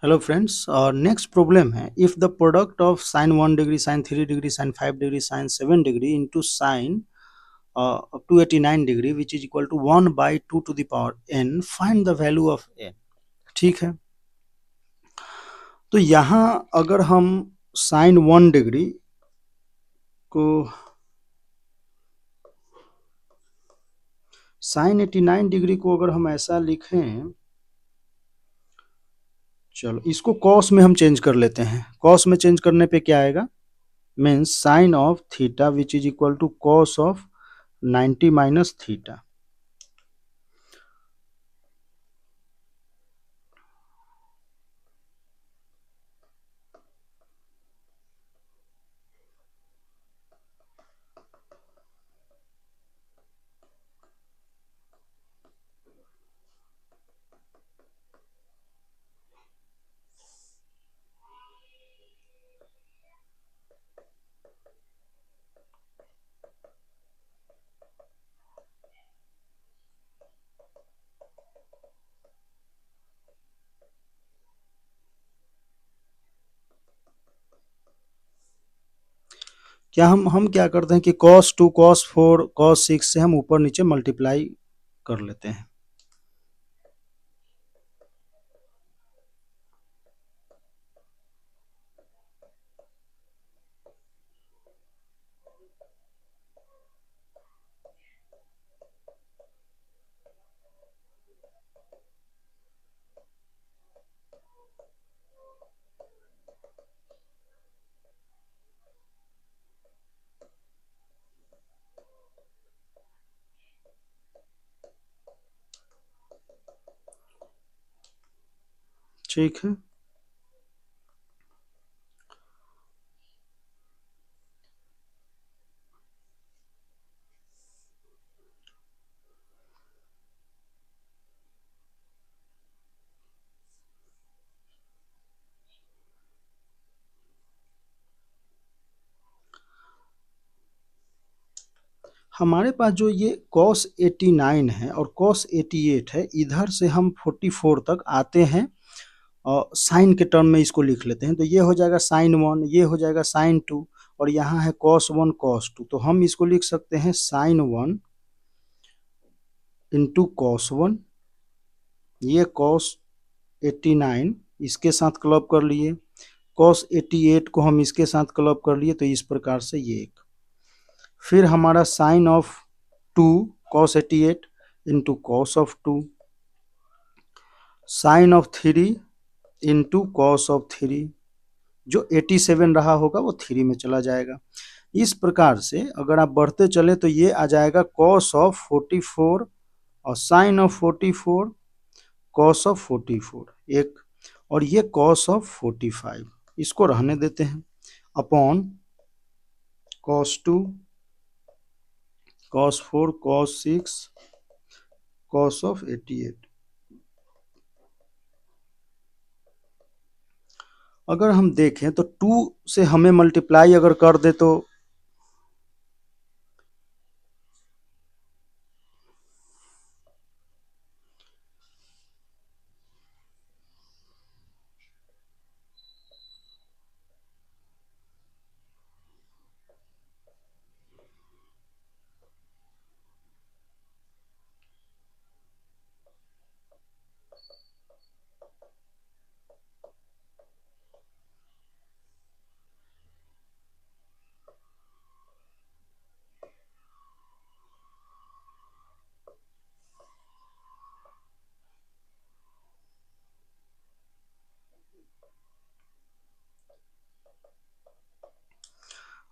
Hello friends. और next problem है, if the product of sine 1 degree, sine 3 degree, sine 5 degree, sine 7 degree into sine 289 degree which is equal to 1/2 to the power n, find the value of n। ठीक है, तो यहाँ अगर हम sine 1 degree को sine 89 degree को अगर हम ऐसा लिखें, चलो इसको कॉस में हम चेंज कर लेते हैं। कॉस में चेंज करने पे क्या आएगा, means sine of theta which is equal to cos of 90 minus theta. क्या हम क्या करते हैं कि cos 2, cos 4, cos 6 से हम ऊपर नीचे मल्टीप्लाई कर लेते हैं। ठीक है, हमारे पास जो ये cos 89 है और cos 88 है, इधर से हम 44 तक आते हैं और साइन के टर्म में इसको लिख लेते हैं। तो ये हो जाएगा साइन 1, ये हो जाएगा साइन 2, और यहाँ है cos 1, cos 2। तो हम इसको लिख सकते हैं साइन 1 इंटू कॉस 1, ये cos 89 इसके साथ क्लब कर लिए, cos 88 को हम इसके साथ क्लब कर लिए, तो इस प्रकार से ये एक। फिर हमारा sine of 2 cos 88 into cos of 2, sine of 3 into cos of 3, जो 87 रहा होगा वो 3 में चला जाएगा। इस प्रकार से अगर आप बढ़ते चले तो ये आ जाएगा cos ऑफ 44 और साइन ऑफ 44, cos ऑफ 44 एक, और ये cos ऑफ 45, इसको रहने देते हैं, upon cos 2, cos 4, cos 6, cos of 88। अगर हम देखें तो 2 से हमें मल्टीप्लाई अगर कर दे तो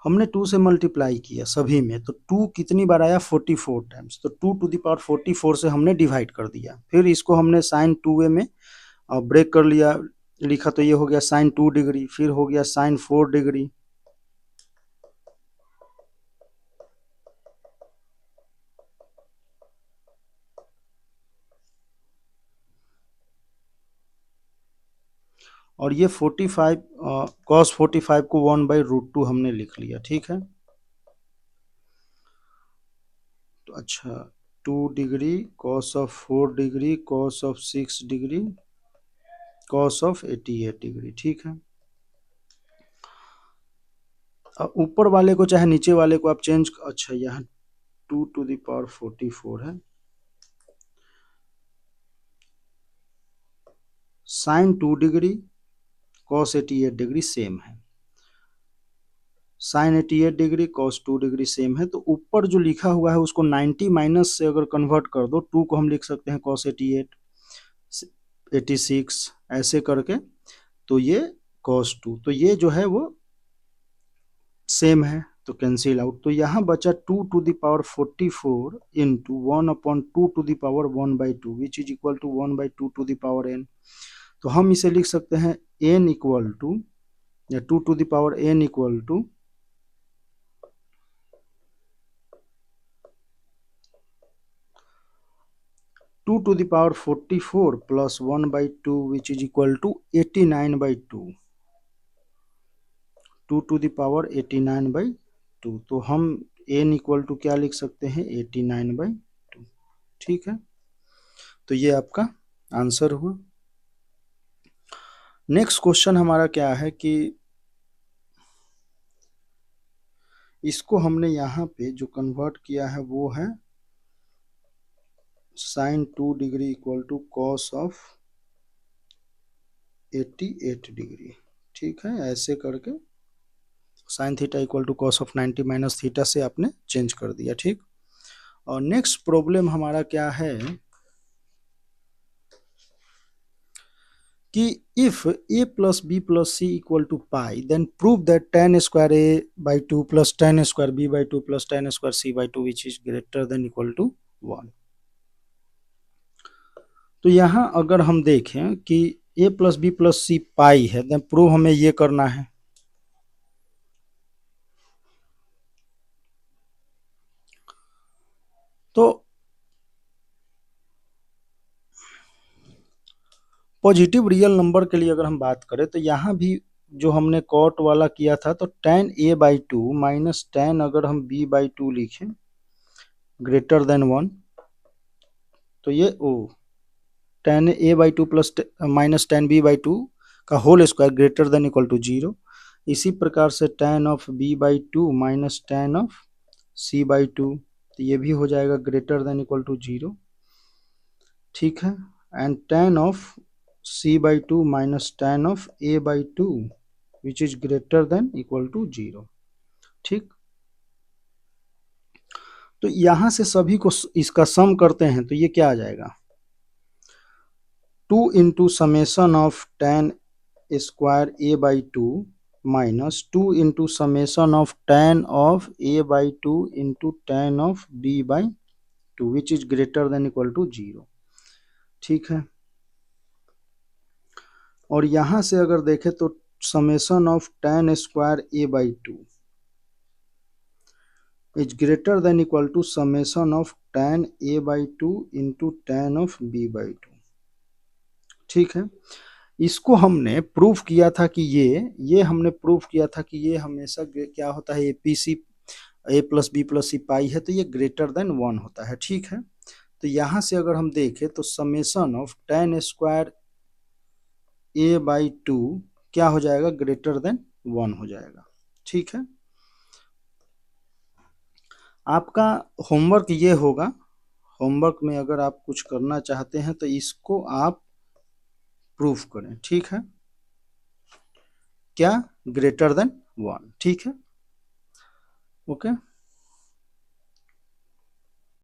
हमने 2 से मल्टीप्लाई किया सभी में, तो 2 कितनी बार आया, 44 टाइम्स। तो 2 टू द पावर 44 से हमने डिवाइड कर दिया। फिर इसको हमने साइन 2a में ब्रेक कर लिया, लिखा, तो ये हो गया साइन 2 डिग्री, फिर हो गया साइन 4 डिग्री, और ये 45 cos 45 को 1/√2 हमने लिख लिया। ठीक है, तो अच्छा 2 degree cos of 4 degree cos of 6 degree cos of 88 degree, ठीक है। ऊपर वाले को चाहे नीचे वाले को आप चेंज, अच्छा यहाँ 2⁴ है, sin 2 degree cos 88 degree same है, sin 88 degree cos 2 degree same है। तो ऊपर जो लिखा हुआ है उसको 90 माइनस से अगर कन्वर्ट कर दो, 2 को हम लिख सकते हैं cos 88, 86 ऐसे करके, तो ये cos 2, तो ये जो है वो सेम है तो कैंसिल आउट। तो यहाँ बचा 2⁴ into 1/2⁴ which is equal to 1/2⁴n। तो हम इसे लिख सकते हैं n इक्वल टू, या 2⁴n equal to 2⁴ plus 1/2 which is equal to 89/2, 2⁴89/2। तो हम n इक्वल टू क्या लिख सकते हैं, 89/2, ठीक है। तो ये आपका आंसर हुआ। नेक्स्ट क्वेश्चन हमारा क्या है कि इसको हमने यहाँ पे जो कन्वर्ट किया है वो है sin 2 degree equal to cos of 88 degree, ठीक है। ऐसे करके sin theta equal to cos of 90 minus theta से आपने चेंज कर दिया, ठीक। और नेक्स्ट प्रॉब्लम हमारा क्या है कि if a plus b plus c equal to pi, then prove that tan square a by 2 plus tan square b by 2 plus tan square c by 2 which is greater than equal to 1। तो यहाँ अगर हम देखें कि a plus b plus c पाई है, then prove हमें ये करना है। तो पॉजिटिव रियल नंबर के लिए अगर हम बात करें तो यहाँ भी जो हमने कॉट वाला किया था, तो tan a by 2 minus tan अगर हम b बाई 2 लिखें ग्रेटर देन 1, तो ये tan a by 2 plus minus tan b by 2 का whole square greater than equal to 0। इसी प्रकार से tan of b by 2 minus tan of c by 2, तो ये भी हो जाएगा ग्रेटर देन इक्वल टू 0, ठीक है। And tan of c by 2 minus tan of a by 2 which is greater than equal to 0, ठीक। तो यहां से सभी को इसका सम करते हैं तो ये क्या आ जाएगा, 2 into summation of tan square a by 2 minus 2 into summation of tan of a by 2 into tan of b by 2 which is greater than equal to 0, ठीक है। और यहां से अगर देखें तो summation of tan square a by 2 is greater than equal to summation of tan a by 2 into tan of b by 2, ठीक है। इसको हमने प्रूफ किया था कि ये हमने प्रूफ किया था कि ये हमेशा क्या होता है, APC a plus B plus C pi है तो ये ग्रेटर देन 1 होता है, ठीक है। तो यहाँ से अगर हम देखें तो summation of tan square a by 2 क्या हो जाएगा, ग्रेटर देन 1 हो जाएगा, ठीक है। आपका होमवर्क ये होगा, होमवर्क में अगर आप कुछ करना चाहते हैं तो इसको आप प्रूफ करें, ठीक है। क्या, ग्रेटर देन 1, ठीक है, ओके।